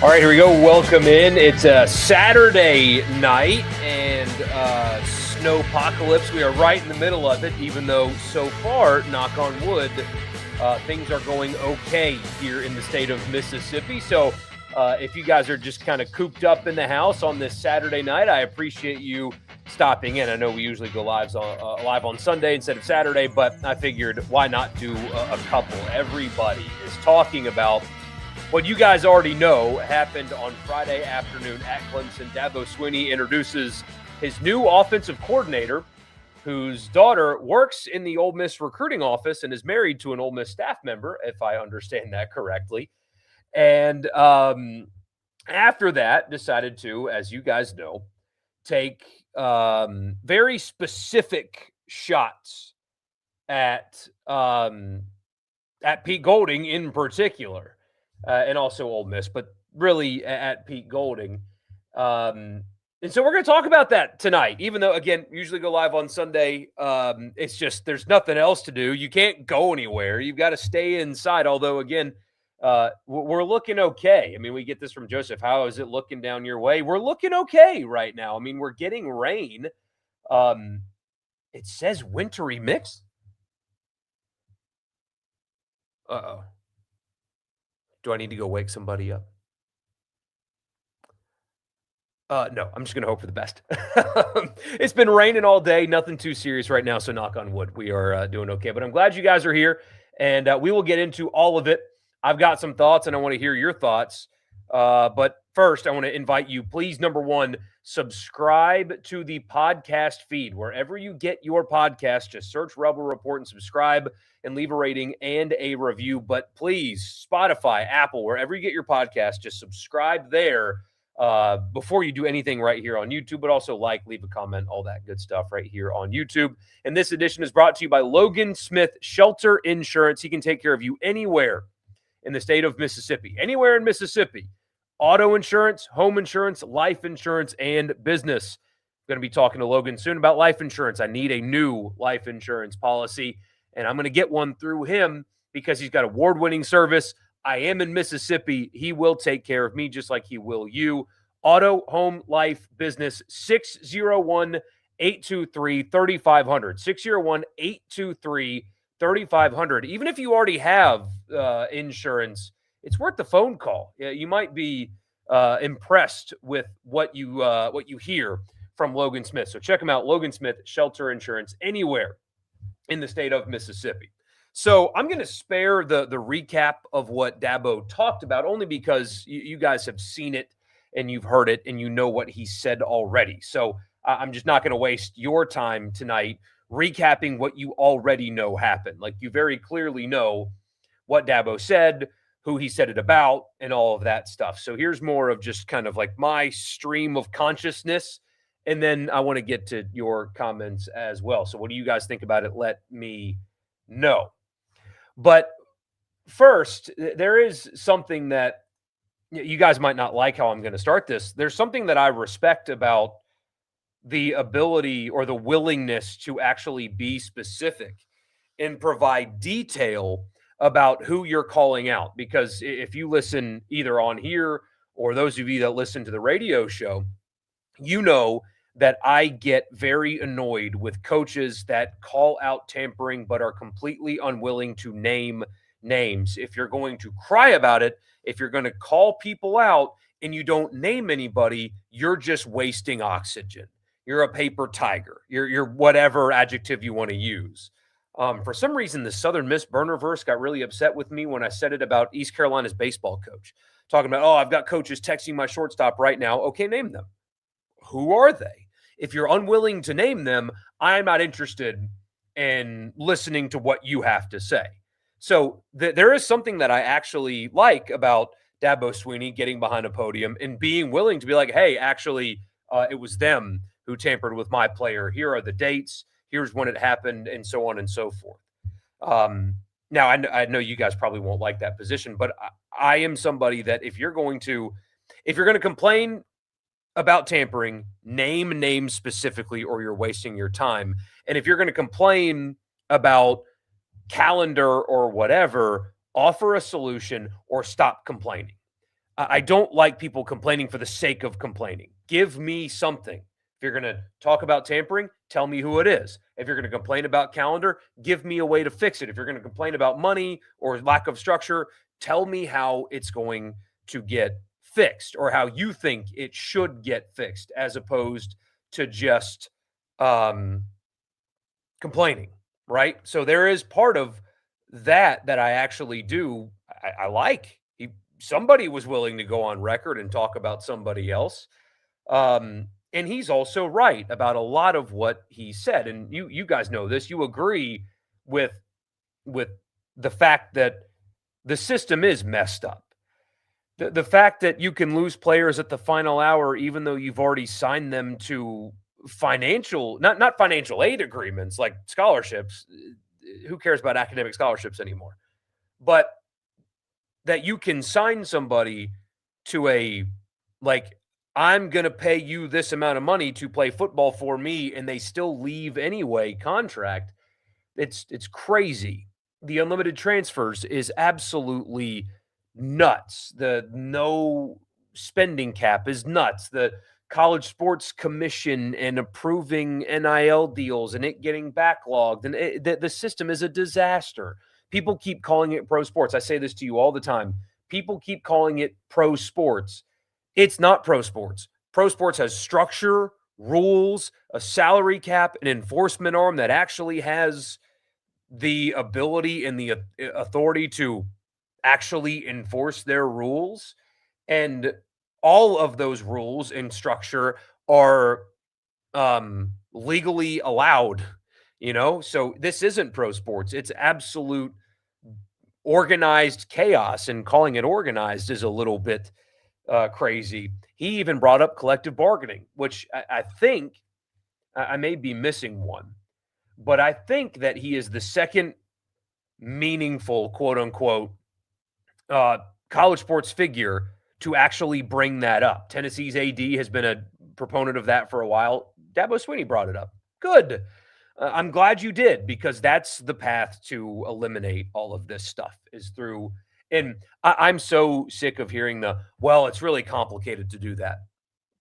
All right, here we go. Welcome in. It's a Saturday night and snowpocalypse. We are right in the middle of it, even though so far, knock on wood, things are going okay here in the state of Mississippi. So if you guys are just kind of cooped up in the house on this Saturday night, I appreciate you stopping in. I know we usually go live on Sunday instead of Saturday, but I figured why not do a couple? Everybody is talking about what you guys already know happened on Friday afternoon at Clemson. Dabo Swinney introduces his new offensive coordinator, whose daughter works in the Ole Miss recruiting office and is married to an Ole Miss staff member, if I understand that correctly. And after that, decided to, as you guys know, take very specific shots at Pete Golding in particular. And also Ole Miss, but really at Pete Golding. And so we're going to talk about that tonight, even though, again, usually go live on Sunday. It's just there's nothing else to do. You can't go anywhere. You've got to stay inside, although, again, we're looking okay. I mean, we get this from Joseph. How is it looking down your way? We're looking okay right now. I mean, we're getting rain. It says wintry mix. Uh-oh. Do I need to go wake somebody up? No, I'm just going to hope for the best. It's been raining all day. Nothing too serious right now, so knock on wood. We are doing okay. But I'm glad you guys are here, and we will get into all of it. I've got some thoughts, and I want to hear your thoughts. But first, I want to invite you, please, number one, subscribe to the podcast feed. Wherever you get your podcast, just search Rebel Report and subscribe and leave a rating and a review. But please, Spotify, Apple, wherever you get your podcast, just subscribe there before you do anything right here on YouTube, but also leave a comment, all that good stuff right here on YouTube. And this edition is brought to you by Logan Smith Shelter Insurance. He can take care of you anywhere in the state of Mississippi, anywhere in Mississippi. Auto insurance, home insurance, life insurance, and business. I'm going to be talking to Logan soon about life insurance. I need a new life insurance policy, and I'm going to get one through him because he's got award-winning service. I am in Mississippi. He will take care of me just like he will you. Auto, home, life, business, 601-823-3500. 601-823-3500. Even if you already have insurance, it's worth the phone call. You might be impressed with what you hear from Logan Smith. So check him out, Logan Smith Shelter Insurance, anywhere in the state of Mississippi. So I'm going to spare the recap of what Dabo talked about, only because you guys have seen it and you've heard it and you know what he said already. So I'm just not going to waste your time tonight recapping what you already know happened. Like, you very clearly know what Dabo said, who he said it about, and all of that stuff. So here's more of just kind of like my stream of consciousness, and then I want to get to your comments as well. So what do you guys think about it? Let me know. But first, there is something that you guys might not like how I'm going to start this. There's something that I respect about the ability or the willingness to actually be specific and provide detail about who you're calling out. Because if you listen either on here or those of you that listen to the radio show, you know that I get very annoyed with coaches that call out tampering but are completely unwilling to name names. If you're going to cry about it, if you're going to call people out and you don't name anybody, you're just wasting oxygen. You're a paper tiger. You're whatever adjective you want to use. For some reason, the Southern Miss burnerverse got really upset with me when I said it about East Carolina's baseball coach. Talking about, I've got coaches texting my shortstop right now. Okay, name them. Who are they? If you're unwilling to name them, I'm not interested in listening to what you have to say. So there is something that I actually like about Dabo Swinney getting behind a podium and being willing to be like, hey, actually, it was them who tampered with my player. Here are the dates. Here's when it happened, and so on and so forth. Now, I know you guys probably won't like that position, but I am somebody that if you're going to complain about tampering, name names specifically, or you're wasting your time. And if you're going to complain about calendar or whatever, offer a solution or stop complaining. I don't like people complaining for the sake of complaining. Give me something. If you're going to talk about tampering, tell me who it is. If you're going to complain about calendar, give me a way to fix it. If you're going to complain about money or lack of structure, tell me how it's going to get fixed or how you think it should get fixed as opposed to just um, complaining, right? So there is part of that I actually do. I like. Somebody was willing to go on record and talk about somebody else. And he's also right about a lot of what he said. And you guys know this. You agree with with the fact that the system is messed up. The fact that you can lose players at the final hour, even though you've already signed them to financial, not financial aid agreements like scholarships. Who cares about academic scholarships anymore? But that you can sign somebody to a, like, I'm going to pay you this amount of money to play football for me, and they still leave anyway contract. It's crazy. The unlimited transfers is absolutely nuts. The no spending cap is nuts. The college sports commission and approving NIL deals and it getting backlogged, and the system is a disaster. People keep calling it pro sports. I say this to you all the time. People keep calling it pro sports. It's not pro sports. Pro sports has structure, rules, a salary cap, an enforcement arm that actually has the ability and the authority to actually enforce their rules. And all of those rules and structure are legally allowed, So this isn't pro sports. It's absolute organized chaos, and calling it organized is a little bit crazy. He even brought up collective bargaining, which I think I may be missing one, but I think that he is the second meaningful, quote unquote, college sports figure to actually bring that up. Tennessee's AD has been a proponent of that for a while. Dabo Swinney brought it up. Good. I'm glad you did, because that's the path to eliminate all of this stuff is through. And I'm so sick of hearing it's really complicated to do that.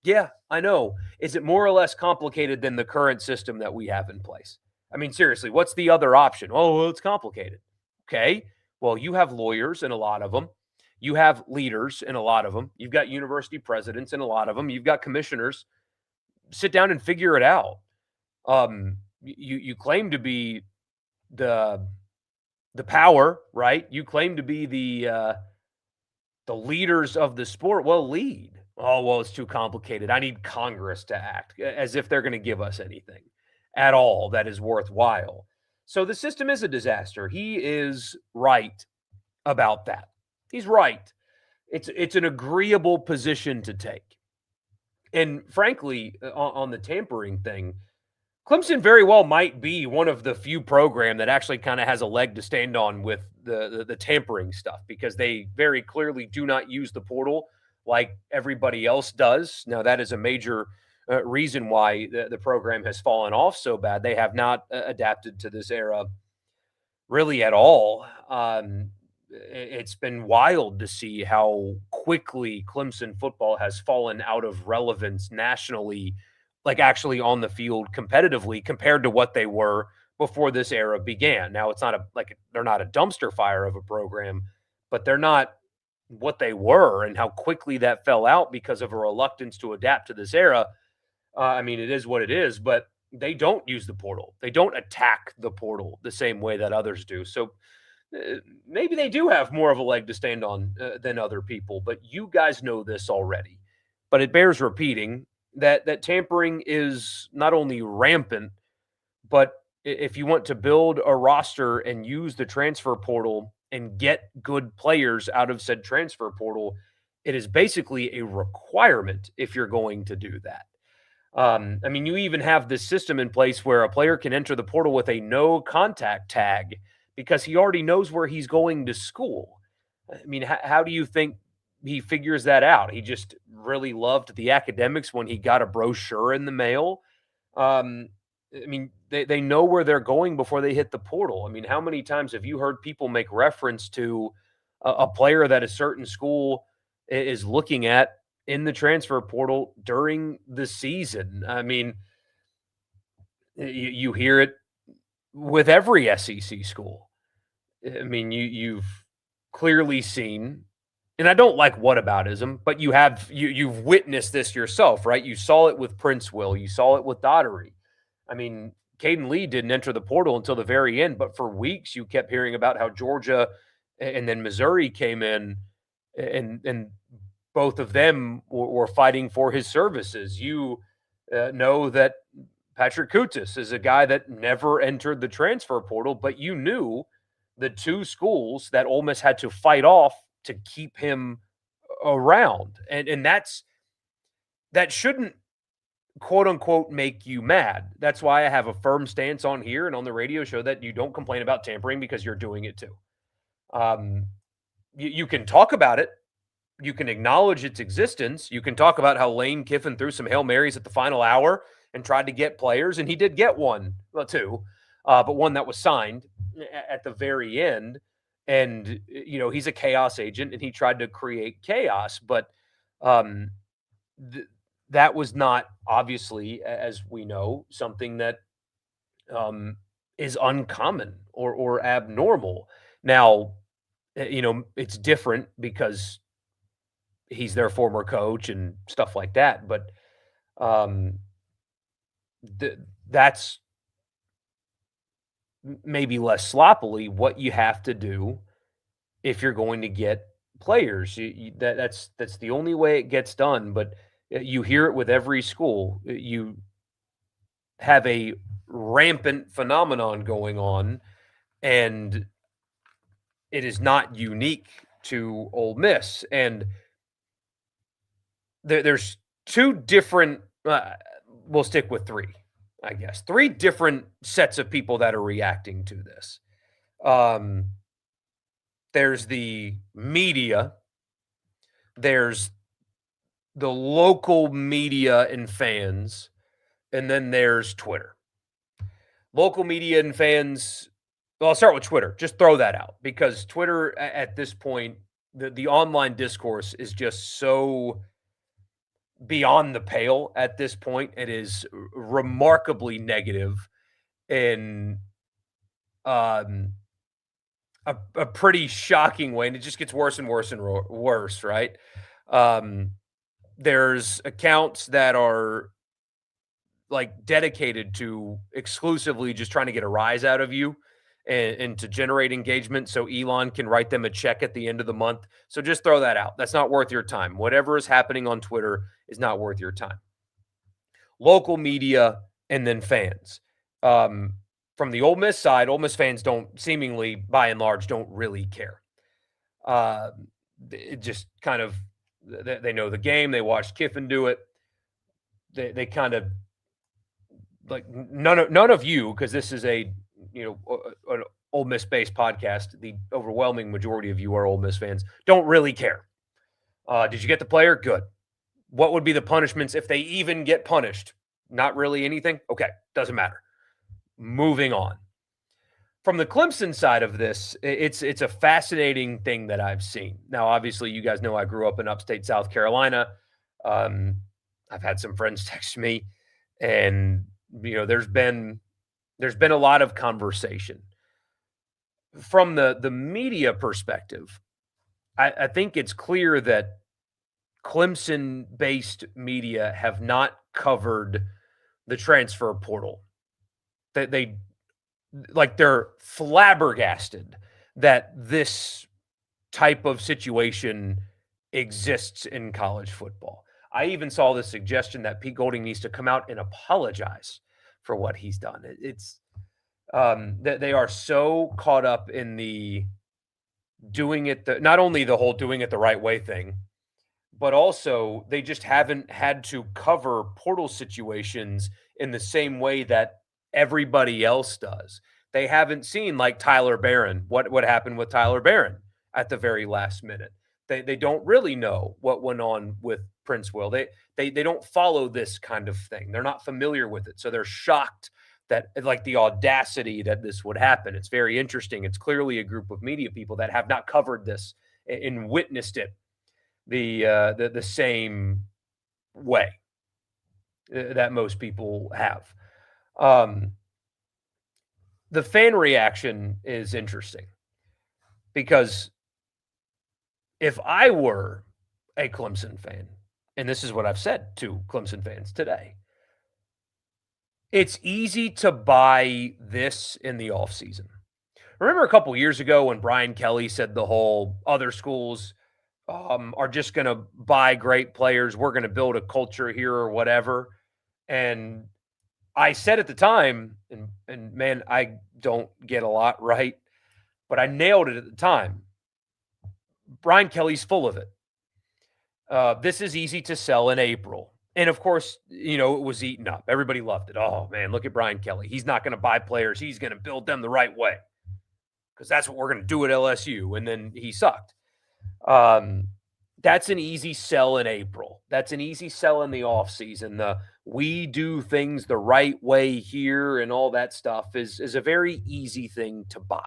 Yeah, I know. Is it more or less complicated than the current system that we have in place? I mean, seriously, what's the other option? Oh, well, it's complicated. Okay. Well, you have lawyers and a lot of them. You have leaders and a lot of them. You've got university presidents and a lot of them. You've got commissioners. Sit down and figure it out. You claim to be the power, right? You claim to be the leaders of the sport. Well, lead. Oh, well, it's too complicated. I need Congress to act, as if they're going to give us anything at all that is worthwhile. So the system is a disaster. He is right about that. He's right. It's an agreeable position to take. And frankly, on the tampering thing, Clemson very well might be one of the few program that actually kind of has a leg to stand on with the tampering stuff, because they very clearly do not use the portal like everybody else does. Now, that is a major reason why the program has fallen off so bad. They have not adapted to this era really at all. It's been wild to see how quickly Clemson football has fallen out of relevance nationally, like actually on the field competitively, compared to what they were before this era began. Now, it's not they're not a dumpster fire of a program, but they're not what they were, and how quickly that fell out because of a reluctance to adapt to this era. I mean, it is what it is, but they don't use the portal. They don't attack the portal the same way that others do. So maybe they do have more of a leg to stand on than other people, but you guys know this already. But it bears repeating that tampering is not only rampant, but if you want to build a roster and use the transfer portal and get good players out of said transfer portal, it is basically a requirement if you're going to do that. I mean, you even have this system in place where a player can enter the portal with a no contact tag because he already knows where he's going to school. I mean, how do you think he figures that out? He just really loved the academics when he got a brochure in the mail. I mean, they know where they're going before they hit the portal. I mean, how many times have you heard people make reference to a player that a certain school is looking at in the transfer portal during the season. I mean, you hear it with every SEC school. I mean, you've clearly seen, and I don't like whataboutism, but you've witnessed this yourself, right? You saw it with Prince Will, you saw it with Daughtery. I mean, Caden Lee didn't enter the portal until the very end, but for weeks you kept hearing about how Georgia and then Missouri came in, and both of them were fighting for his services. You know that Patrick Kutis is a guy that never entered the transfer portal, but you knew the two schools that Ole Miss had to fight off to keep him around. And that shouldn't quote unquote make you mad. That's why I have a firm stance on here and on the radio show that you don't complain about tampering because you're doing it too. You can talk about it. You can acknowledge its existence. You can talk about how Lane Kiffin threw some Hail Marys at the final hour and tried to get players, and he did get one, well, two, but one that was signed at the very end. And, he's a chaos agent, and he tried to create chaos. But that was not, obviously, as we know, something that is uncommon or abnormal. Now, it's different because he's their former coach and stuff like that. But that's maybe less sloppily what you have to do if you're going to get players. That's the only way it gets done. But you hear it with every school. You have a rampant phenomenon going on, and it is not unique to Ole Miss. And there's two different, we'll stick with three, I guess. Three different sets of people that are reacting to this. There's the media. There's the local media and fans. And then there's Twitter. Local media and fans, well, I'll start with Twitter. Just throw that out because Twitter at this point, the online discourse is just so beyond the pale at this point. It is remarkably negative in a pretty shocking way, and it just gets worse and worse and worse, right? There's accounts that are like dedicated to exclusively just trying to get a rise out of you and to generate engagement so Elon can write them a check at the end of the month. So just throw that out. That's not worth your time. Whatever is happening on Twitter is not worth your time. Local media and then fans. From the Ole Miss side, Ole Miss fans seemingly, by and large, don't really care. It just kind of, they know the game. They watched Kiffin do it. They kind of, like, none of you, because this is an Ole Miss-based podcast, the overwhelming majority of you are Ole Miss fans, don't really care. Did you get the player? Good. What would be the punishments if they even get punished? Not really anything? Okay, doesn't matter. Moving on. From the Clemson side of this, it's a fascinating thing that I've seen. Now, obviously, you guys know I grew up in upstate South Carolina. I've had some friends text me, and there's been a lot of conversation. From the media perspective, I think it's clear that Clemson-based media have not covered the transfer portal. They're flabbergasted that this type of situation exists in college football. I even saw the suggestion that Pete Golding needs to come out and apologize for what he's done. It's that they are so caught up in the doing it, not only the whole doing it the right way thing, but also they just haven't had to cover portal situations in the same way that everybody else does. They haven't seen, like Tyler Barron, what happened with Tyler Barron at the very last minute. They don't really know what went on with Prince Will. They don't follow this kind of thing. They're not familiar with it. So they're shocked that, like, the audacity that this would happen. It's very interesting. It's clearly a group of media people that have not covered this and witnessed it. the same way that most people have. Um, the fan reaction is interesting because if I were a Clemson fan, and this is what I've said to Clemson fans today, it's easy to buy this in the offseason. Remember a couple years ago when Brian Kelly said the whole other schools are just going to buy great players. We're going to build a culture here or whatever. And I said at the time, and man, I don't get a lot right, but I nailed it at the time. Brian Kelly's full of it. This is easy to sell in April. And of course, it was eaten up. Everybody loved it. Oh, man, look at Brian Kelly. He's not going to buy players. He's going to build them the right way because that's what we're going to do at LSU. And then he sucked. That's an easy sell in April. That's an easy sell in the offseason. We do things the right way here and all that stuff is a very easy thing to buy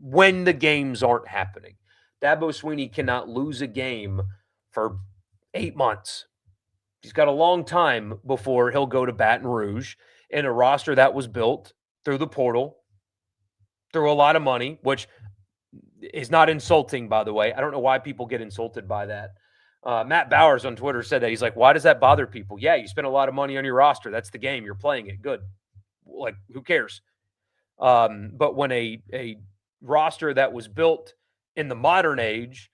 when the games aren't happening. Dabo Swinney cannot lose a game for 8 months. He's got a long time before he'll go to Baton Rouge in a roster that was built through the portal, through a lot of money, which is not insulting, by the way. I don't know why people get insulted by that. Matt Bowers on Twitter said that. He's like, why does that bother people? Yeah, you spent a lot of money on your roster. That's the game. You're playing it. Good. Like, who cares? But when a roster that was built in the modern age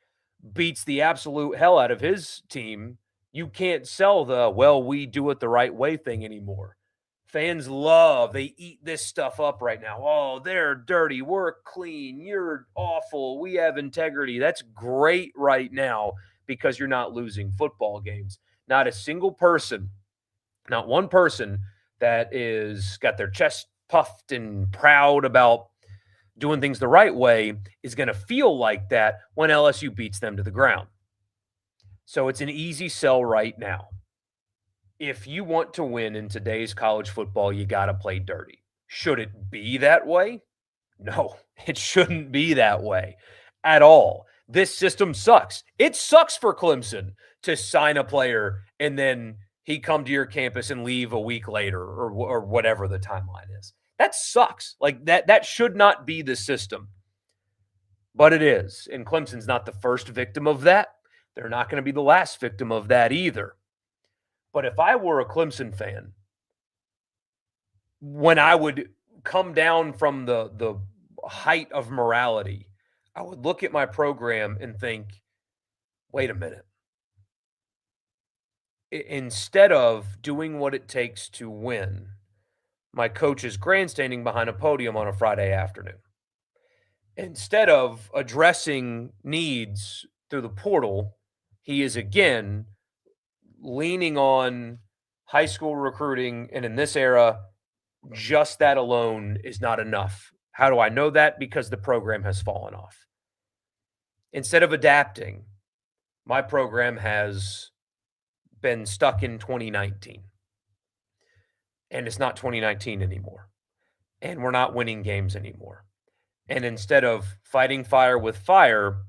beats the absolute hell out of his team, you can't sell we do it the right way thing anymore. Fans they eat this stuff up right now. Oh, they're dirty. We're clean. You're awful. We have integrity. That's great right now because you're not losing football games. Not a single person, not one person that is got their chest puffed and proud about doing things the right way is going to feel like that when LSU beats them to the ground. So it's an easy sell right now. If you want to win in today's college football, you got to play dirty. Should it be that way? No, it shouldn't be that way at all. This system sucks. It sucks for Clemson to sign a player and then he come to your campus and leave a week later or whatever the timeline is. That sucks. Like that should not be the system. But it is. And Clemson's not the first victim of that. They're not going to be the last victim of that either. But if I were a Clemson fan, when I would come down from the height of morality, I would look at my program and think, wait a minute. Instead of doing what it takes to win, my coach is grandstanding behind a podium on a Friday afternoon. Instead of addressing needs through the portal, he is again leaning on high school recruiting. And in this era, just that alone is not enough. How do I know that? Because the program has fallen off. Instead of adapting, my program has been stuck in 2019. And it's not 2019 anymore. And we're not winning games anymore. And instead of fighting fire with fire,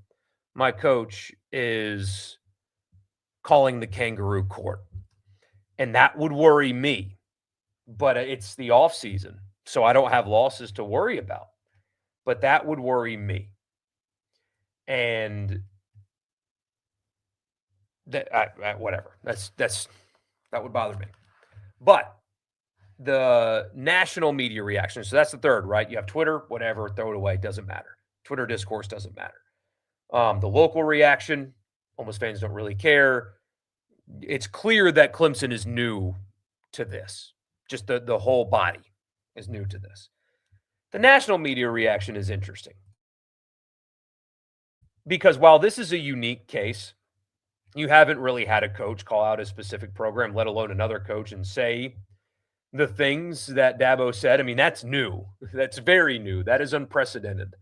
my coach is calling the kangaroo court. And that would worry me. But it's the off season, so I don't have losses to worry about. But that would worry me. And whatever. That would bother me. But the national media reaction, so that's the third, right? You have Twitter, whatever, throw it away, doesn't matter. Twitter discourse doesn't matter. The local reaction, almost fans don't really care. It's clear that Clemson is new to this. Just the whole body is new to this. The national media reaction is interesting. Because while this is a unique case, you haven't really had a coach call out a specific program, let alone another coach, and say the things that Dabo said. I mean, that's new. That's very new. That is unprecedented.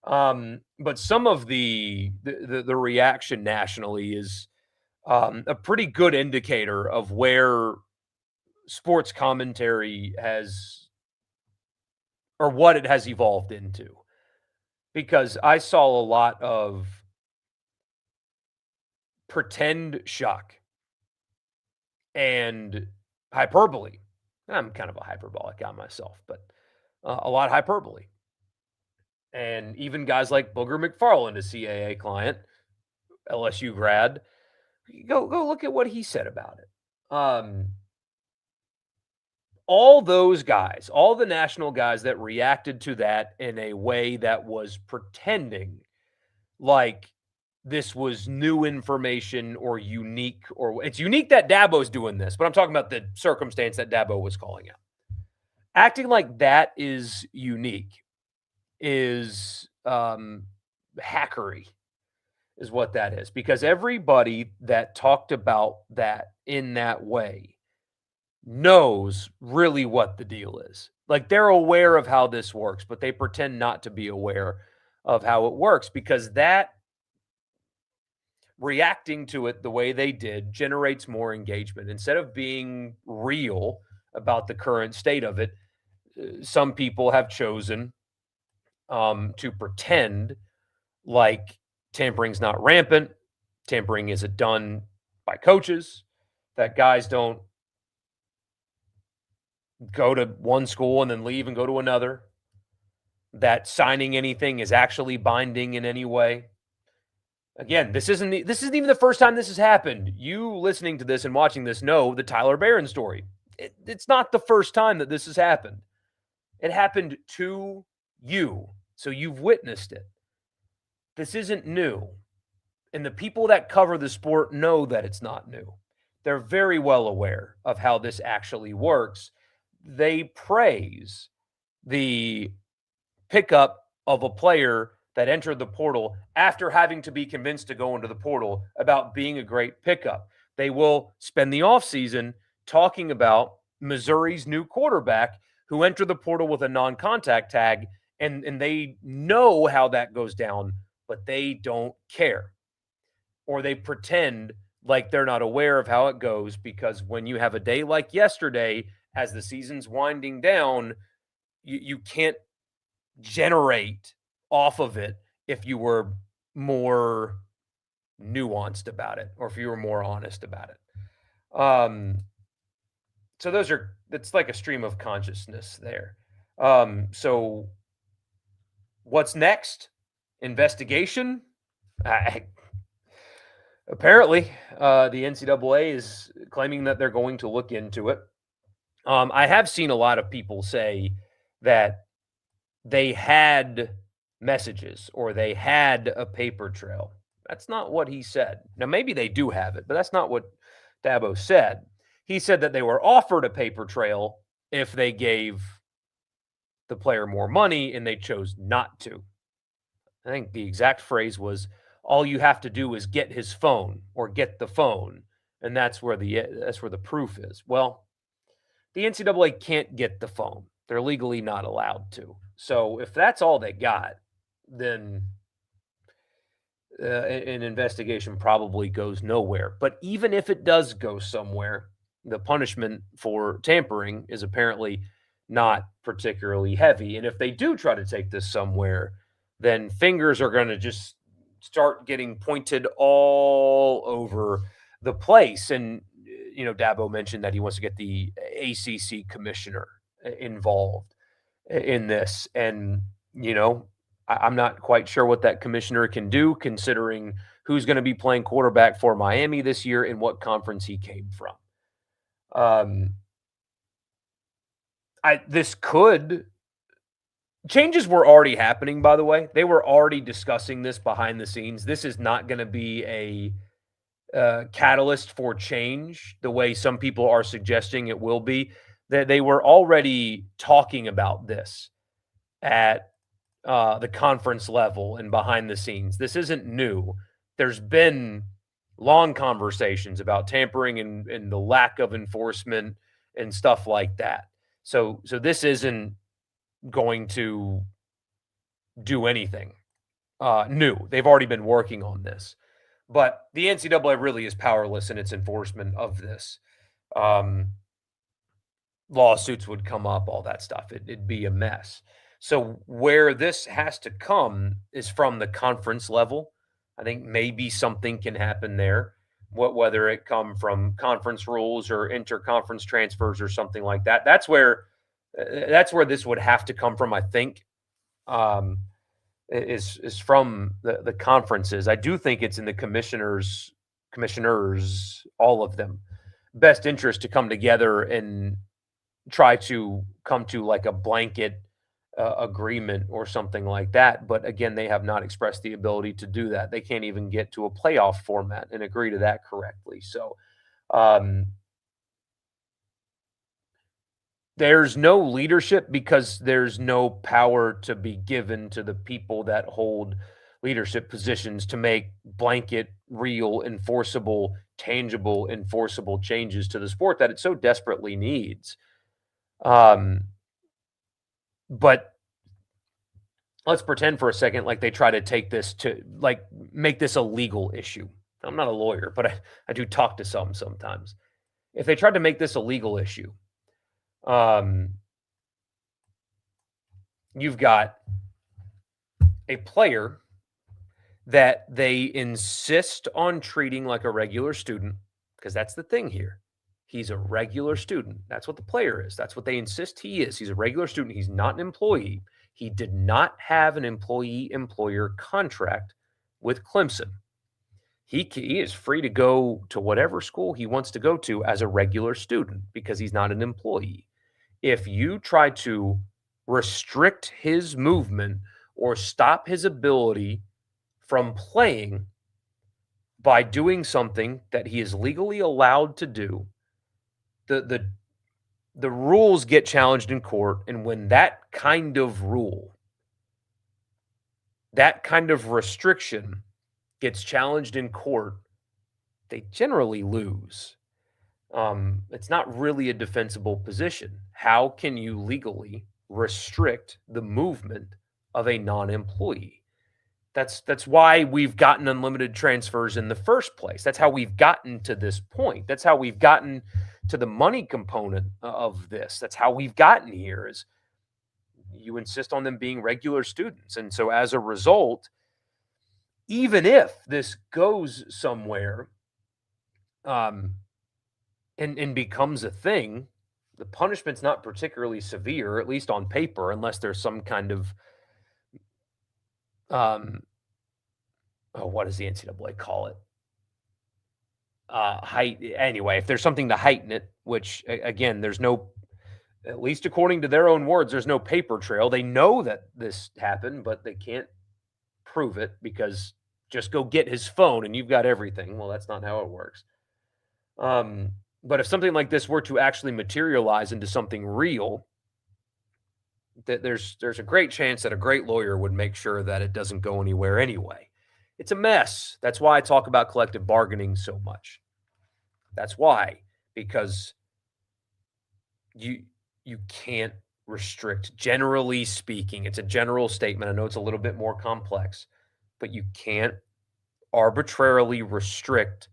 But some of the reaction nationally is a pretty good indicator of where sports commentary has, or what it has evolved into. Because I saw a lot of pretend shock and hyperbole. I'm kind of a hyperbolic guy myself, but a lot of hyperbole. And even guys like Booger McFarland, a CAA client, LSU grad, go look at what he said about it. All those guys, all the national guys that reacted to that in a way that was pretending like this was new information or unique, or it's unique that Dabo's doing this, but I'm talking about the circumstance that Dabo was calling out. Acting like that is unique is hackery, is what that is, because everybody that talked about that in that way knows really what the deal is. Like, they're aware of how this works, but they pretend not to be aware of how it works, because that reacting to it the way they did generates more engagement. Instead of being real about the current state of it, some people have chosen to pretend like tampering's not rampant, tampering isn't done by coaches, that guys don't go to one school and then leave and go to another, that signing anything is actually binding in any way. Again, this isn't even the first time this has happened. You listening to this and watching this know the Tyler Barron story. It's not the first time that this has happened. It happened to you, so you've witnessed it. This isn't new. And the people that cover the sport know that it's not new. They're very well aware of how this actually works. They praise the pickup of a player that entered the portal after having to be convinced to go into the portal about being a great pickup. They will spend the offseason talking about Missouri's new quarterback who entered the portal with a non-contact tag, and they know how that goes down, but they don't care. Or they pretend like they're not aware of how it goes, because when you have a day like yesterday, as the season's winding down, you can't generate off of it if you were more nuanced about it, or if you were more honest about it. So it's like a stream of consciousness there. So what's next? Investigation? Apparently, the NCAA is claiming that they're going to look into it. I have seen a lot of people say that they had messages or they had a paper trail. That's not what he said. Now, maybe they do have it, but that's not what Dabo said. He said that they were offered a paper trail if they gave the player more money, and they chose not to. I think the exact phrase was, all you have to do is get his phone or get the phone, and that's where the proof is. Well, the NCAA can't get the phone. They're legally not allowed to. So if that's all they got, then an investigation probably goes nowhere. But even if it does go somewhere, the punishment for tampering is apparently not particularly heavy. And if they do try to take this somewhere, then fingers are going to just start getting pointed all over the place. And, Dabo mentioned that he wants to get the ACC commissioner involved in this. And, I'm not quite sure what that commissioner can do, considering who's going to be playing quarterback for Miami this year and what conference he came from. Changes were already happening, by the way. They were already discussing this behind the scenes. This is not going to be a catalyst for change the way some people are suggesting it will be. They were already talking about this at the conference level and behind the scenes. This isn't new. There's been long conversations about tampering and the lack of enforcement and stuff like that. So this isn't going to do anything new. They've already been working on this. But the NCAA really is powerless in its enforcement of this. Lawsuits would come up, all that stuff. It'd be a mess. So where this has to come is from the conference level. I think maybe something can happen there. whether it come from conference rules or interconference transfers or something like that. That's where this would have to come from, I think, is from the conferences. I do think it's in the commissioners, all of them, best interest to come together and try to come to like a blanket agreement or something like that. But again, they have not expressed the ability to do that. They can't even get to a playoff format and agree to that correctly. So there's no leadership because there's no power to be given to the people that hold leadership positions to make blanket, real, enforceable, tangible, enforceable changes to the sport that it so desperately needs. But let's pretend for a second like they try to take this to like make this a legal issue. I'm not a lawyer, but I do talk to some sometimes. If they tried to make this a legal issue, you've got a player that they insist on treating like a regular student, because that's the thing here. He's a regular student. That's what the player is. That's what they insist he is. He's a regular student. He's not an employee. He did not have an employee-employer contract with Clemson. He is free to go to whatever school he wants to go to as a regular student because he's not an employee. If you try to restrict his movement or stop his ability from playing by doing something that he is legally allowed to do, the rules get challenged in court. And when that kind of rule, that kind of restriction gets challenged in court, they generally lose. It's not really a defensible position. How can you legally restrict the movement of a non-employee? That's why we've gotten unlimited transfers in the first place. That's how we've gotten to this point. That's how we've gotten to the money component of this. That's how we've gotten here, is you insist on them being regular students. And so as a result, even if this goes somewhere and becomes a thing, the punishment's not particularly severe, at least on paper, unless there's some kind of what does the NCAA call it? Anyway, if there's something to heighten it, which again, there's no, at least according to their own words, there's no paper trail. They know that this happened, but they can't prove it because just go get his phone and you've got everything. Well, that's not how it works. But if something like this were to actually materialize into something real, that there's a great chance that a great lawyer would make sure that it doesn't go anywhere anyway. It's a mess. That's why I talk about collective bargaining so much. That's why, because you can't restrict, generally speaking. It's a general statement. I know it's a little bit more complex, but you can't arbitrarily restrict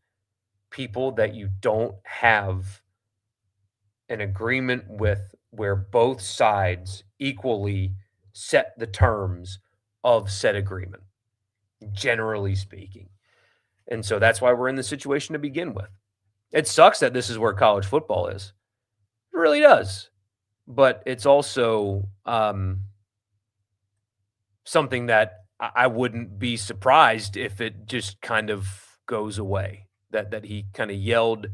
people that you don't have an agreement with, where both sides equally set the terms of said agreement, generally speaking. And so that's why we're in the situation to begin with. It sucks that this is where college football is. It really does. But it's also something that I wouldn't be surprised if it just kind of goes away. That he kind of yelled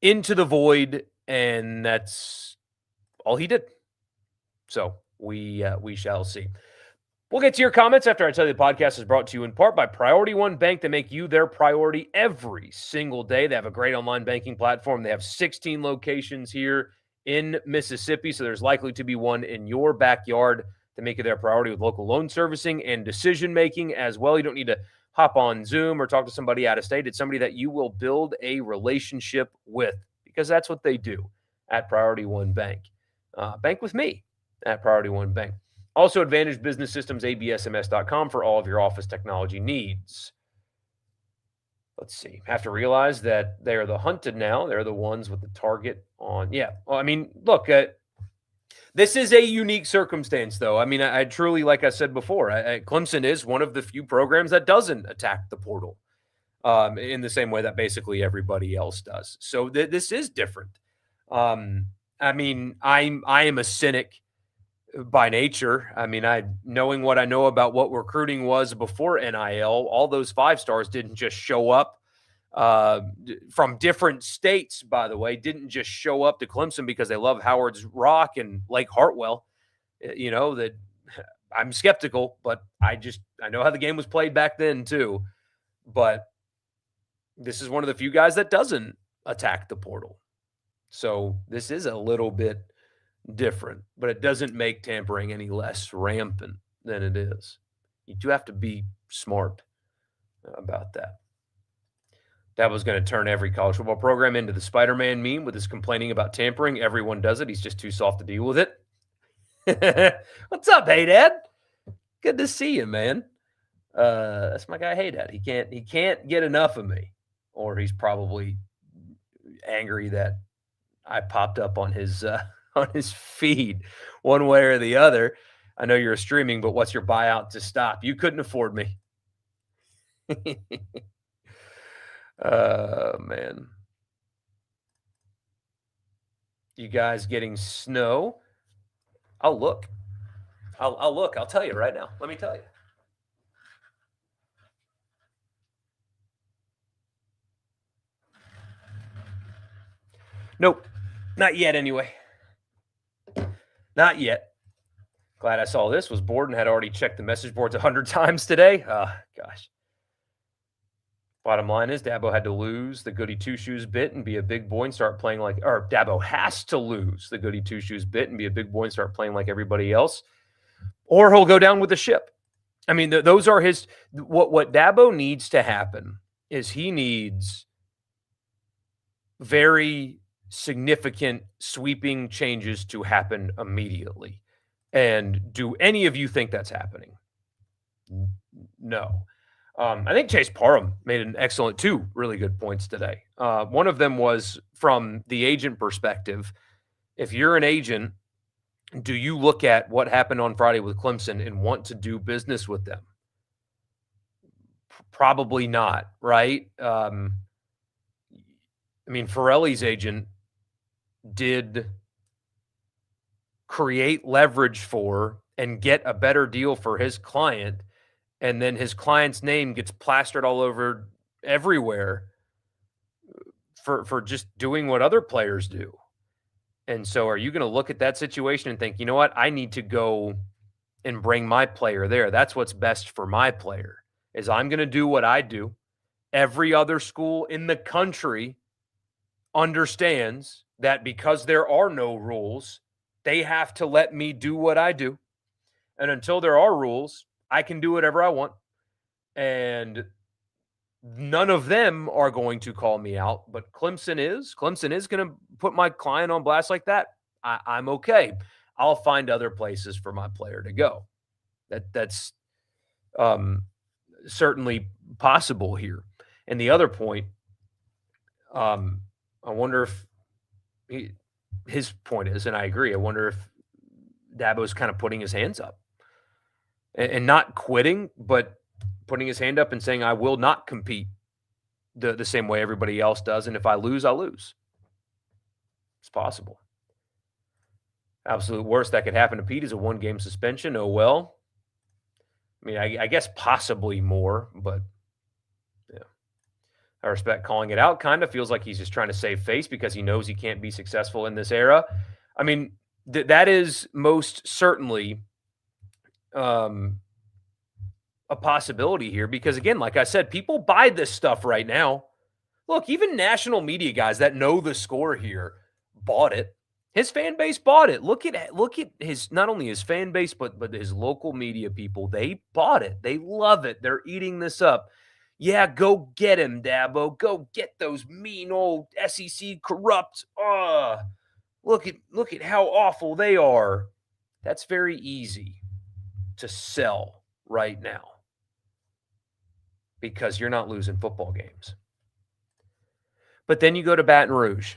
into the void, and that's all he did. So we shall see. We'll get to your comments after I tell you the podcast is brought to you in part by Priority One Bank. They make you their priority every single day. They have a great online banking platform. They have 16 locations here in Mississippi, so there's likely to be one in your backyard to make it their priority with local loan servicing and decision-making as well. You don't need to hop on Zoom or talk to somebody out of state. It's somebody that you will build a relationship with, because that's what they do at Priority One Bank. Bank with me at Priority One Bank. Also, Advantage Business Systems, absms.com for all of your office technology needs. Let's see. Have to realize that they are the hunted now. They're the ones with the target on. Yeah. Well, I mean, look, this is a unique circumstance, though. I mean, I truly, like I said before, Clemson is one of the few programs that doesn't attack the portal. in the same way that basically everybody else does. So this is different. I mean, I am a cynic by nature. I mean, I knowing what I know about what recruiting was before NIL, all those 5-stars didn't just show up from different states, by the way, didn't just show up to Clemson because they love Howard's Rock and Lake Hartwell. You know, that I'm skeptical, but I know how the game was played back then too. But this is one of the few guys that doesn't attack the portal. So this is a little bit different, but it doesn't make tampering any less rampant than it is. You do have to be smart about that. That was going to turn every college football program into the Spider-Man meme with his complaining about tampering. Everyone does it. He's just too soft to deal with it. What's up, Hey Dad? Good to see you, man. That's my guy, Hey Dad. He can't get enough of me, or he's probably angry that I popped up on his feed one way or the other. I know you're streaming, but what's your buyout to stop? You couldn't afford me. Man. You guys getting snow? I'll look. I'll look. I'll tell you right now. Let me tell you. Nope. Not yet, anyway. Not yet. Glad I saw this. Was bored and had already checked the message boards 100 times today. Gosh. Bottom line is Dabo had to lose the goody two-shoes bit and be a big boy and start playing like – or Dabo has to lose the goody two-shoes bit and be a big boy and start playing like everybody else, or he'll go down with the ship. I mean, those are his – what Dabo needs to happen is he needs very significant sweeping changes to happen immediately. And do any of you think that's happening? No. I think Chase Parham made an excellent 2 really good points today. One of them was from the agent perspective. If you're an agent, do you look at what happened on Friday with Clemson and want to do business with them? Probably not, right? I mean, Farrelly's agent did create leverage for and get a better deal for his client, and then his client's name gets plastered all over everywhere for just doing what other players do. And so are you going to look at that situation and think, you know what, I need to go and bring my player there. That's what's best for my player, is I'm going to do what I do. Every other school in the country understands that because there are no rules, they have to let me do what I do. And until there are rules, I can do whatever I want. And none of them are going to call me out, but Clemson is. Clemson is going to put my client on blast like that. I'm okay. I'll find other places for my player to go. That's certainly possible here. And the other point, I wonder if his point is, and I agree, I wonder if Dabo's kind of putting his hands up and not quitting, but putting his hand up and saying, I will not compete the same way everybody else does. And if I lose, I'll lose. It's possible. Absolute worst that could happen to Pete is a 1-game suspension. Oh, well. I mean, I guess possibly more, but yeah. I respect calling it out. Kind of feels like he's just trying to save face because he knows he can't be successful in this era. I mean, that is most certainly a possibility here because, again, like I said, people buy this stuff right now. Look, even national media guys that know the score here bought it. His fan base bought it. Look at his, not only his fan base, but his local media people. They bought it. They love it. They're eating this up. Yeah, go get him, Dabo. Go get those mean old SEC corrupt. Look at how awful they are. That's very easy to sell right now because you're not losing football games. But then you go to Baton Rouge.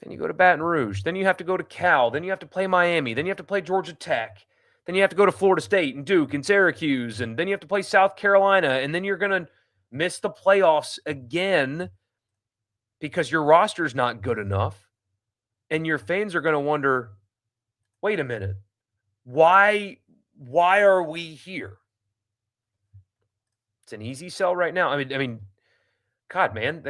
Then you go to Baton Rouge. Then you have to go to Cal. Then you have to play Miami. Then you have to play Georgia Tech. Then you have to go to Florida State and Duke and Syracuse, and then you have to play South Carolina, and then you're going to miss the playoffs again because your roster's not good enough. And your fans are going to wonder, wait a minute, why are we here? It's an easy sell right now. I mean, God, man,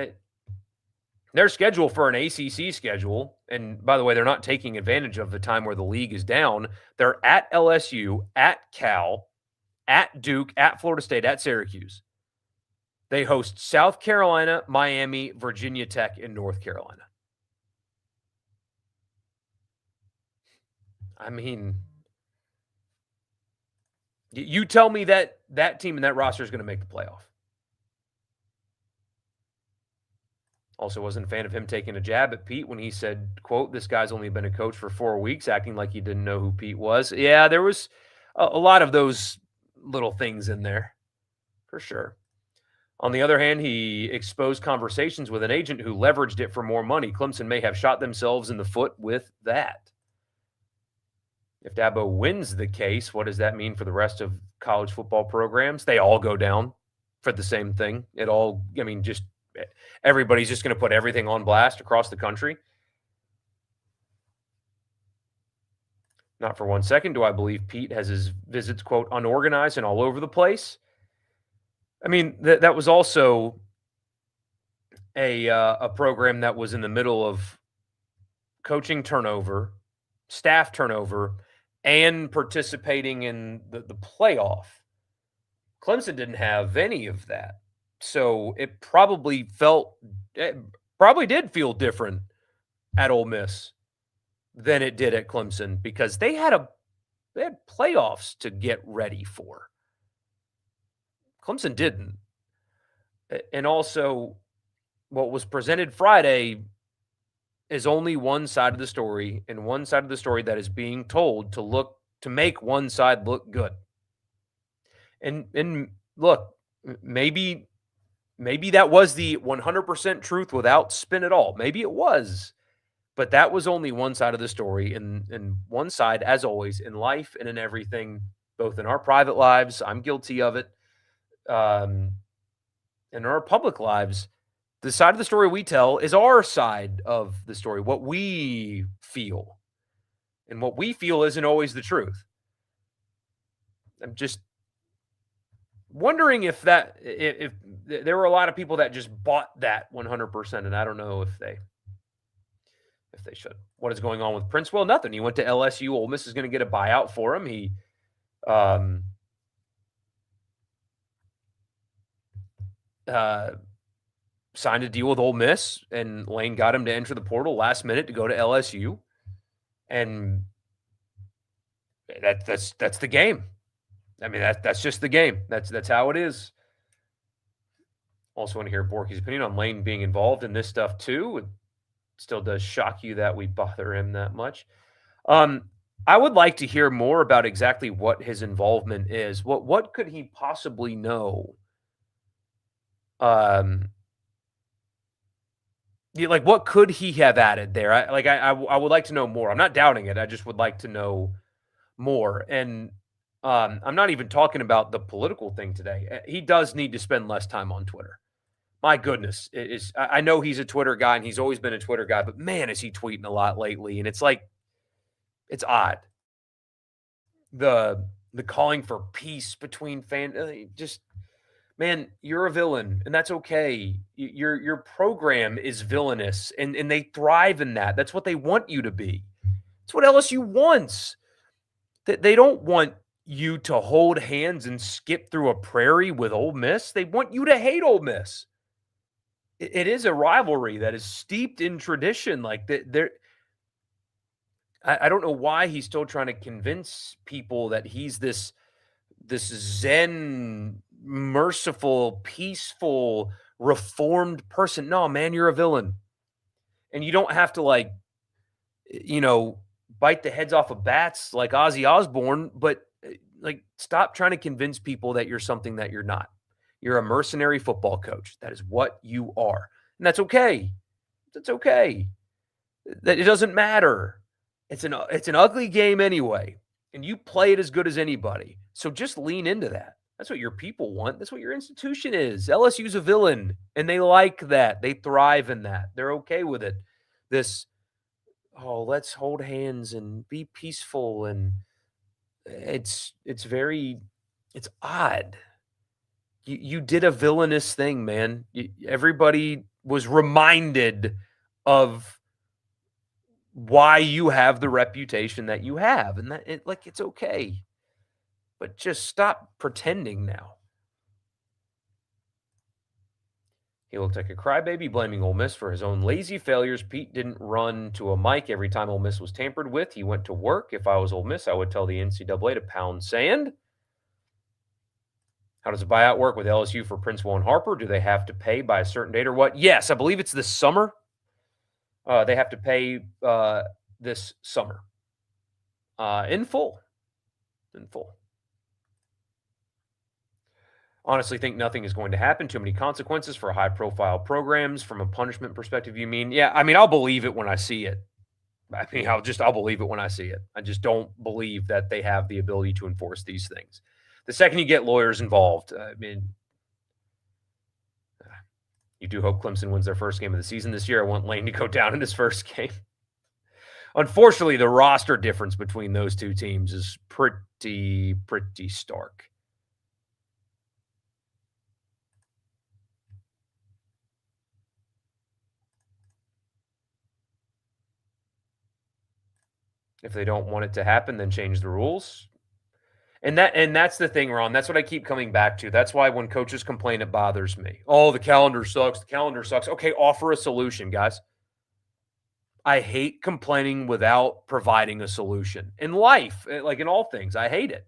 their schedule for an ACC schedule, and by the way, they're not taking advantage of the time where the league is down. They're at LSU, at Cal, at Duke, at Florida State, at Syracuse. They host South Carolina, Miami, Virginia Tech, and North Carolina. I mean, you tell me that team and that roster is going to make the playoff. Also wasn't a fan of him taking a jab at Pete when he said, quote, "This guy's only been a coach for 4 weeks," acting like he didn't know who Pete was. Yeah, there was a lot of those little things in there, for sure. On the other hand, he exposed conversations with an agent who leveraged it for more money. Clemson may have shot themselves in the foot with that. If Dabo wins the case, what does that mean for the rest of college football programs? They all go down for the same thing. Just everybody's just going to put everything on blast across the country. Not for 1 second do I believe Pete has his visits, quote, unorganized and all over the place. I mean, that was also a program that was in the middle of coaching turnover, staff turnover, and participating in the playoff. Clemson didn't have any of that. So it probably did feel different at Ole Miss than it did at Clemson because they had playoffs to get ready for. Clemson didn't. And also, what was presented Friday is only one side of the story, and one side of the story that is being told to make one side look good. And look, maybe that was the 100% truth without spin at all. Maybe it was, but that was only one side of the story, and one side, as always, in life and in everything, both in our private lives, I'm guilty of it, in our public lives, the side of the story we tell is our side of the story, what we feel. And what we feel isn't always the truth. I'm just wondering if there were a lot of people that just bought that 100%, and I don't know if they should. What is going on with Prince? Well, nothing. He went to LSU. Ole Miss is going to get a buyout for him. He signed a deal with Ole Miss, and Lane got him to enter the portal last minute to go to LSU, and that's the game. I mean, that's just the game. That's how it is. Also want to hear Borky's opinion on Lane being involved in this stuff too. It still does shock you that we bother him that much. I would like to hear more about exactly what his involvement is. What could he possibly know? What could he have added there? I would like to know more. I'm not doubting it. I just would like to know more. And I'm not even talking about the political thing today. He does need to spend less time on Twitter. My goodness, I know he's a Twitter guy and he's always been a Twitter guy, but man, is he tweeting a lot lately? And it's odd. The calling for peace between fans, man, you're a villain, and that's okay. Your program is villainous, and they thrive in that. That's what they want you to be. It's what LSU wants. They don't want you to hold hands and skip through a prairie with Ole Miss. They want you to hate Ole Miss. It is a rivalry that is steeped in tradition. I don't know why he's still trying to convince people that he's this Zen, merciful, peaceful, reformed person. No, man, you're a villain. And you don't have to bite the heads off of bats like Ozzy Osbourne, but stop trying to convince people that you're something that you're not. You're a mercenary football coach. That is what you are. And that's okay. That's okay. That it doesn't matter. It's an ugly game anyway. and you play it as good as anybody. So just lean into that. That's what your people want. That's what your institution is. LSU's a villain, and they like that. They thrive in that. They're okay with it. This, oh, let's hold hands and be peaceful, and it's very, it's odd. You did a villainous thing, man. Everybody was reminded of why you have the reputation that you have, and that it's okay. But just stop pretending now. He looked like a crybaby, blaming Ole Miss for his own lazy failures. Pete didn't run to a mic every time Ole Miss was tampered with. He went to work. If I was Ole Miss, I would tell the NCAA to pound sand. How does a buyout work with LSU for Princewill and Harper? Do they have to pay by a certain date or what? Yes, I believe it's this summer. They have to pay this summer in full. In full. Honestly, think nothing is going to happen. Too many consequences for high-profile programs. From a punishment perspective, you mean? Yeah, I mean, I'll believe it when I see it. I mean, I'll believe it when I see it. I just don't believe that they have the ability to enforce these things. The second you get lawyers involved, I mean, you do hope Clemson wins their first game of the season this year. I want Lane to go down in his first game. Unfortunately, the roster difference between those two teams is pretty stark. If they don't want it to happen, then change the rules. And that's the thing, Ron. That's what I keep coming back to. That's why when coaches complain, it bothers me. Oh, the calendar sucks. The calendar sucks. Okay, offer a solution, guys. I hate complaining without providing a solution. In life, like in all things, I hate it.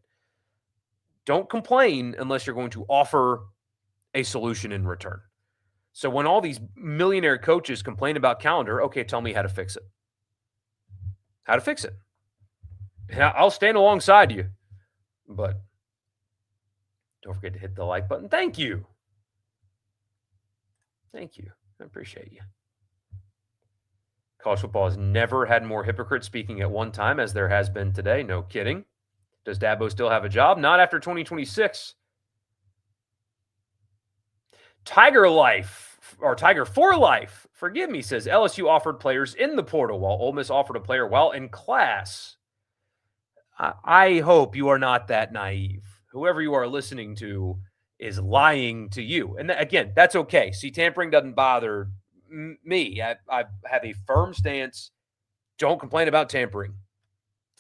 Don't complain unless you're going to offer a solution in return. So when all these millionaire coaches complain about calendar, okay, tell me how to fix it. How to fix it. And I'll stand alongside you. But don't forget to hit the like button. Thank you. Thank you. I appreciate you. College football has never had more hypocrites speaking at one time as there has been today. No kidding. Does Dabo still have a job? Not after 2026. Tiger Life, or Tiger for Life, forgive me, says LSU offered players in the portal while Ole Miss offered a player while in class. I hope you are not that naive. Whoever you are listening to is lying to you. And again, that's okay. See, tampering doesn't bother me. I have a firm stance. Don't complain about tampering.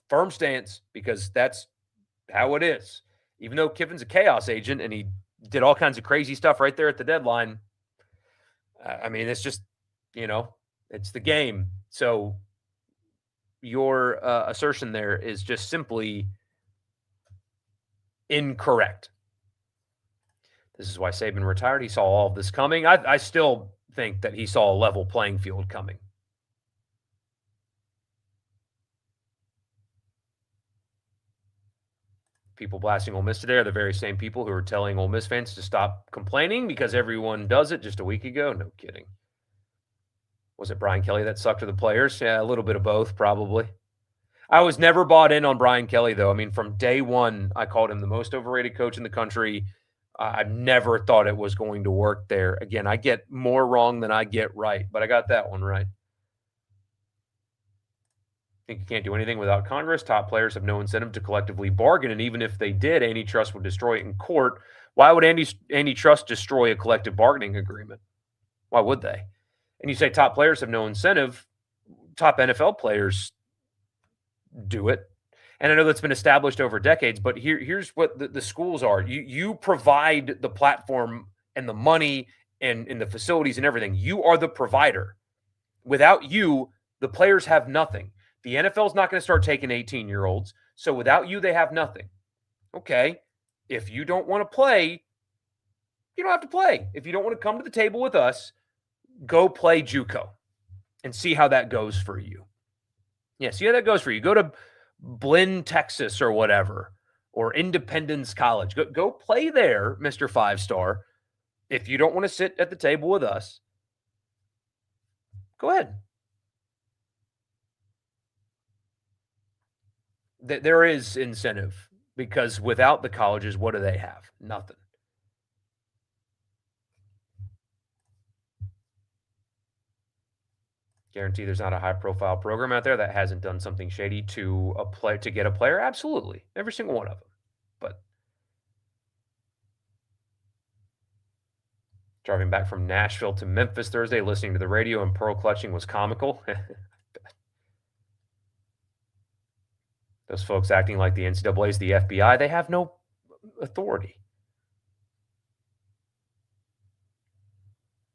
Firm stance, because that's how it is. Even though Kiffin's a chaos agent and he did all kinds of crazy stuff right there at the deadline, I mean, it's just, it's the game. So your assertion there is just simply incorrect. This is why Saban retired. He saw all of this coming. I still think that he saw a level playing field coming. People blasting Ole Miss today are the very same people who are telling Ole Miss fans to stop complaining because everyone does it just a week ago. No kidding. Was it Brian Kelly that sucked to the players? Yeah, a little bit of both, probably. I was never bought in on Brian Kelly, though. I mean, from day one, I called him the most overrated coach in the country. I never thought it was going to work there. Again, I get more wrong than I get right, but I got that one right. Think you can't do anything without Congress? Top players have no incentive to collectively bargain, and even if they did, antitrust would destroy it in court. Why would antitrust destroy a collective bargaining agreement? Why would they? And you say top players have no incentive. Top NFL players do it. And I know that's been established over decades, but here's what the schools are. You provide the platform and the money and the facilities and everything. You are the provider. Without you, the players have nothing. The NFL is not going to start taking 18-year-olds. So without you, they have nothing. Okay, if you don't want to play, you don't have to play. If you don't want to come to the table with us, go play JUCO and see how that goes for you. Yeah, see how that goes for you. Go to Blinn, Texas or whatever, or Independence College. Go play there, Mr. 5-star. If you don't want to sit at the table with us, go ahead. There is incentive because without the colleges, what do they have? Nothing. Guarantee there's not a high-profile program out there that hasn't done something shady to get a player. Absolutely, every single one of them. But driving back from Nashville to Memphis Thursday, listening to the radio and pearl clutching was comical. Those folks acting like the NCAA is the FBI, they have no authority.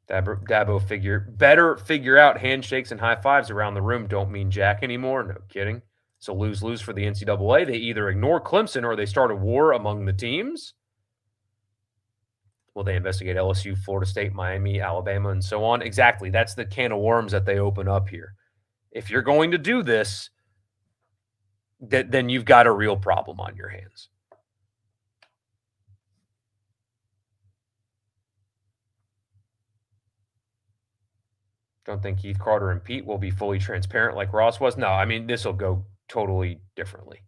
Dabo better figure out handshakes and high fives around the room don't mean jack anymore. No kidding. So lose for the NCAA. They either ignore Clemson or they start a war among the teams. Will they investigate LSU, Florida State, Miami, Alabama, and so on? Exactly. That's the can of worms that they open up here. If you're going to do this, then you've got a real problem on your hands. Don't think Keith Carter and Pete will be fully transparent like Ross was. No, I mean, this will go totally differently.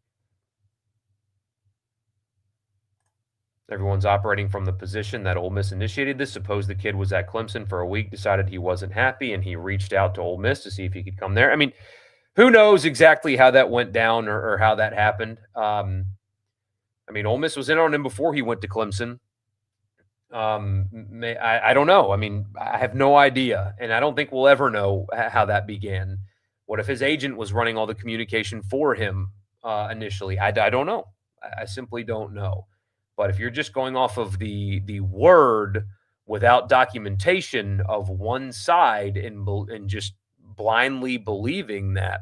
Everyone's operating from the position that Ole Miss initiated this. Suppose the kid was at Clemson for a week, decided he wasn't happy, and he reached out to Ole Miss to see if he could come there. I mean, who knows exactly how that went down or how that happened. I mean, Ole Miss was in on him before he went to Clemson. I don't know. I mean, I have no idea, and I don't think we'll ever know how that began. What if his agent was running all the communication for him initially? I don't know. I simply don't know. But if you're just going off of the word without documentation of one side and just blindly believing that,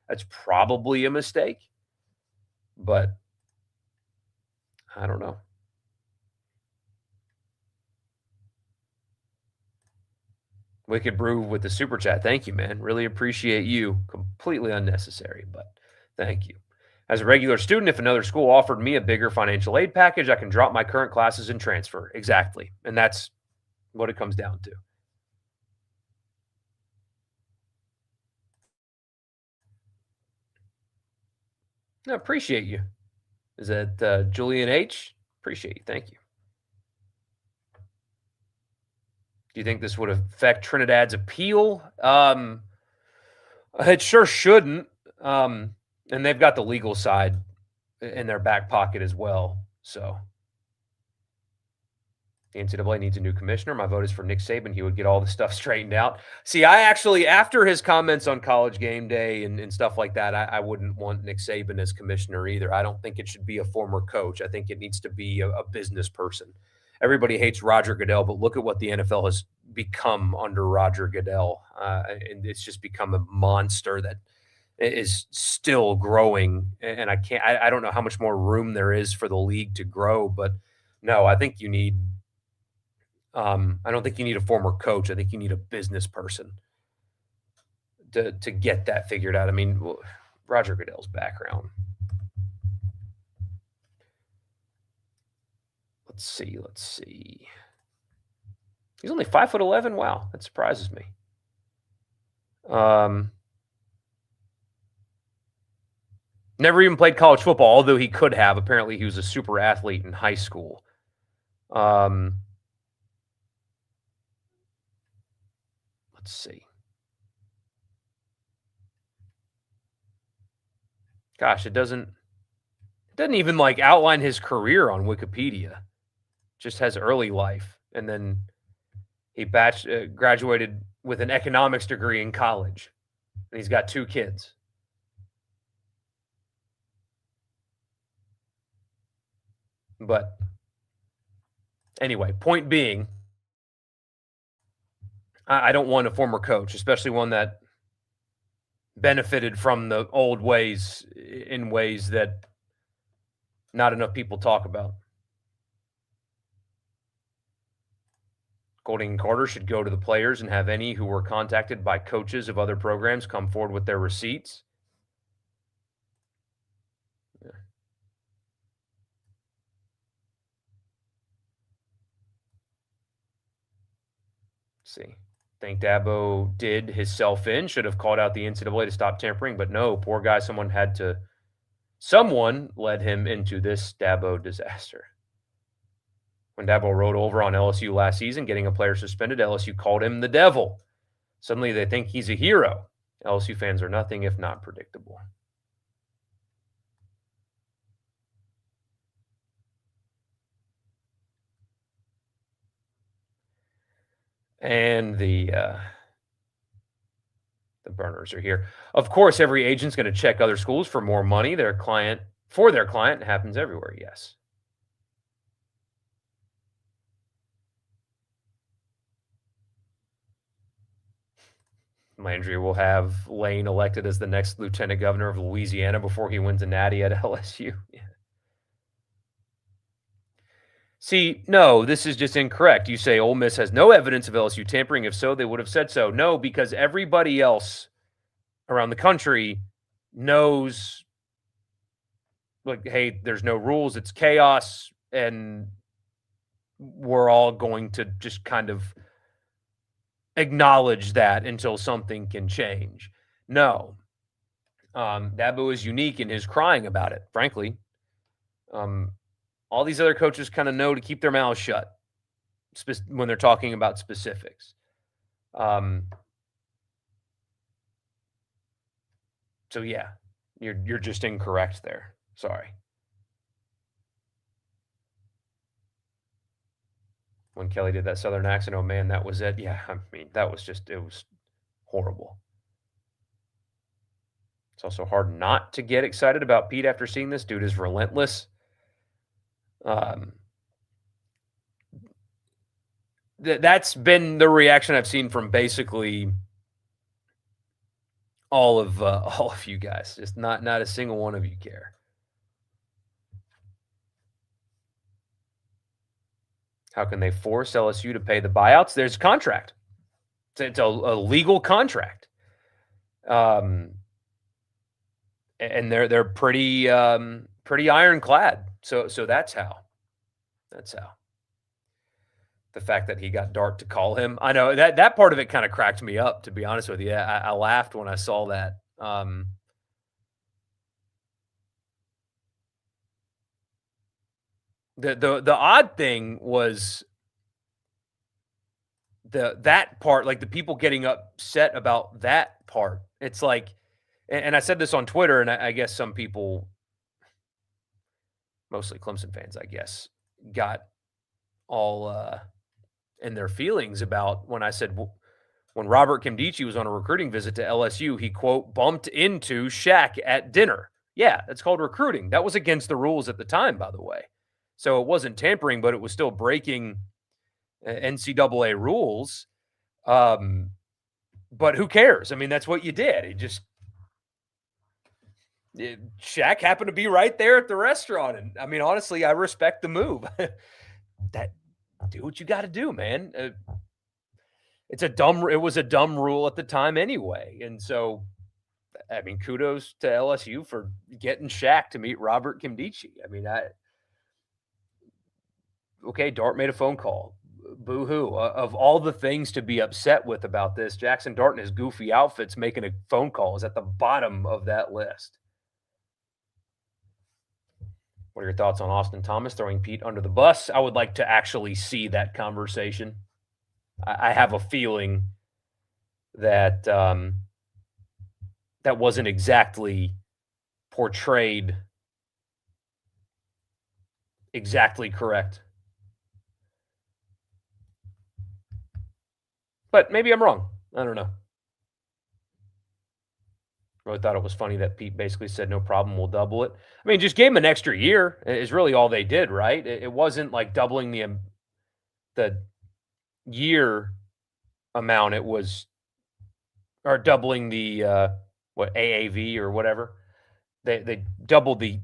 that's probably a mistake. But I don't know. Wicked Brew with the super chat. Thank you, man. Really appreciate you. Completely unnecessary, but thank you. As a regular student, if another school offered me a bigger financial aid package, I can drop my current classes and transfer. Exactly. And that's what it comes down to. I appreciate you. Is that Julian H? Appreciate you. Thank you. Do you think this would affect Trinidad's appeal? It sure shouldn't. And they've got the legal side in their back pocket as well. So the NCAA needs a new commissioner. My vote is for Nick Saban. He would get all the stuff straightened out. See, I actually, after his comments on College Game Day and stuff like that, I wouldn't want Nick Saban as commissioner either. I don't think it should be a former coach. I think it needs to be a business person. Everybody hates Roger Goodell, but look at what the NFL has become under Roger Goodell. And it's just become a monster that is still growing. And I don't know how much more room there is for the league to grow, but no, I think you need, I don't think you need a former coach. I think you need a business person to get that figured out. I mean, Roger Goodell's background. Let's see. He's only 5'11". Wow, that surprises me. Never even played college football, although he could have. Apparently, he was a super athlete in high school. Let's see. Gosh, it doesn't even like outline his career on Wikipedia. Just has early life, and then he graduated with an economics degree in college, and he's got 2 kids. But anyway, point being, I don't want a former coach, especially one that benefited from the old ways in ways that not enough people talk about. Golding and Carter should go to the players and have any who were contacted by coaches of other programs come forward with their receipts. Yeah. Let's see. Think Dabo did himself in, should have called out the NCAA to stop tampering, but no, poor guy, someone had to Someone led him into this Dabo disaster. When Dabo rode over on LSU last season, getting a player suspended, LSU called him the devil. Suddenly they think he's a hero. LSU fans are nothing if not predictable. And the burners are here. Of course, every agent's going to check other schools for more money. Their client It happens everywhere. Yes. Landry will have Lane elected as the next lieutenant governor of Louisiana before he wins a natty at LSU. Yeah. See, no, this is just incorrect. You say Ole Miss has no evidence of LSU tampering. If so, they would have said so. No, because everybody else around the country knows, like, hey, there's no rules. It's chaos. And we're all going to just kind of acknowledge that until something can change. No. Dabo is unique in his crying about it, frankly. All these other coaches kind of know to keep their mouths shut when they're talking about specifics. So yeah, you're just incorrect there. Sorry. When Kelly did that Southern accent, oh man, that was it. Yeah, I mean, it was horrible. It's also hard not to get excited about Pete after seeing this. Dude is relentless. That's been the reaction I've seen from basically all of you guys. Just not a single one of you care. How can they force LSU to pay the buyouts? There's a contract. It's a legal contract. And they're pretty ironclad. So that's how. That's how. The fact that he got Dart to call him, I know that part of it kind of cracked me up. To be honest with you, I laughed when I saw that. The odd thing was that part, like the people getting upset about that part. It's like, and I said this on Twitter, and I guess some people, mostly Clemson fans, I guess, got all in their feelings about when I said when Robert Kimdichie was on a recruiting visit to LSU, he, quote, bumped into Shaq at dinner. Yeah, that's called recruiting. That was against the rules at the time, by the way. So it wasn't tampering, but it was still breaking NCAA rules. But who cares? I mean, that's what you did. Shaq happened to be right there at the restaurant. And I mean, honestly, I respect the move. Do what you got to do, man. It was a dumb rule at the time anyway. And so, I mean, kudos to LSU for getting Shaq to meet Robert Kimdichie. I mean, okay, Dart made a phone call. Boo-hoo. Of all the things to be upset with about this, Jackson Dart in his goofy outfits making a phone call is at the bottom of that list. What are your thoughts on Austin Thomas throwing Pete under the bus? I would like to actually see that conversation. I have a feeling that that wasn't exactly portrayed exactly correct. But maybe I'm wrong. I don't know. Really thought it was funny that Pete basically said, no problem, we'll double it. I mean, just gave him an extra year is really all they did, right? It wasn't like doubling the year amount. It was, or doubling the, AAV or whatever. They doubled the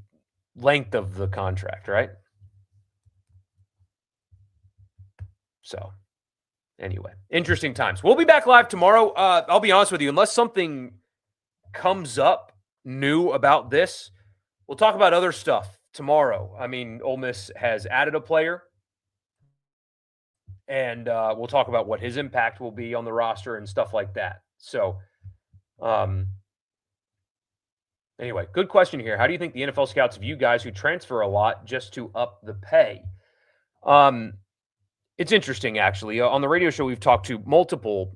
length of the contract, right? So anyway, interesting times. We'll be back live tomorrow. I'll be honest with you, unless something comes up new about this, we'll talk about other stuff tomorrow. I mean, Ole Miss has added a player, and we'll talk about what his impact will be on the roster and stuff like that. So, Anyway, good question here. How do you think the NFL scouts view guys who transfer a lot just to up the pay? Um, it's interesting, actually. On the radio show, we've talked to multiple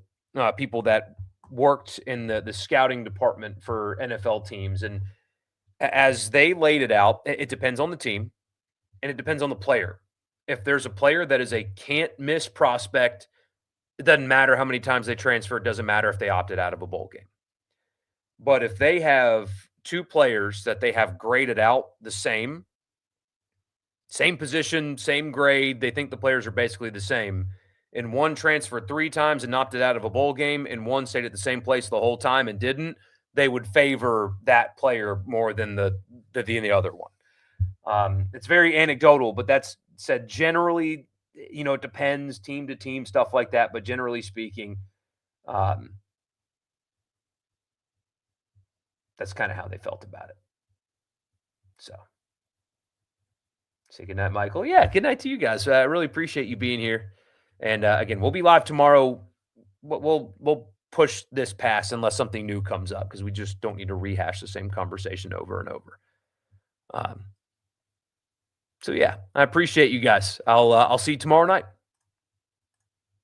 people that worked in the scouting department for NFL teams, and as they laid it out, it depends on the team and it depends on the player. If there's a player that is a can't miss prospect, it doesn't matter how many times they transfer. It doesn't matter if they opted out of a bowl game. But if they have two players that they have graded out the same position, same grade, they think the players are basically the same, and one transferred 3 times and opted out of a bowl game, and one stayed at the same place the whole time and didn't, they would favor that player more than the other one. It's very anecdotal, but that's said generally, it depends team to team, stuff like that. But generally speaking, that's kind of how they felt about it. So say good night, Michael. Yeah, good night to you guys. I really appreciate you being here. And again, we'll be live tomorrow. We'll push this past unless something new comes up, because we just don't need to rehash the same conversation over and over. So yeah, I appreciate you guys. I'll see you tomorrow night.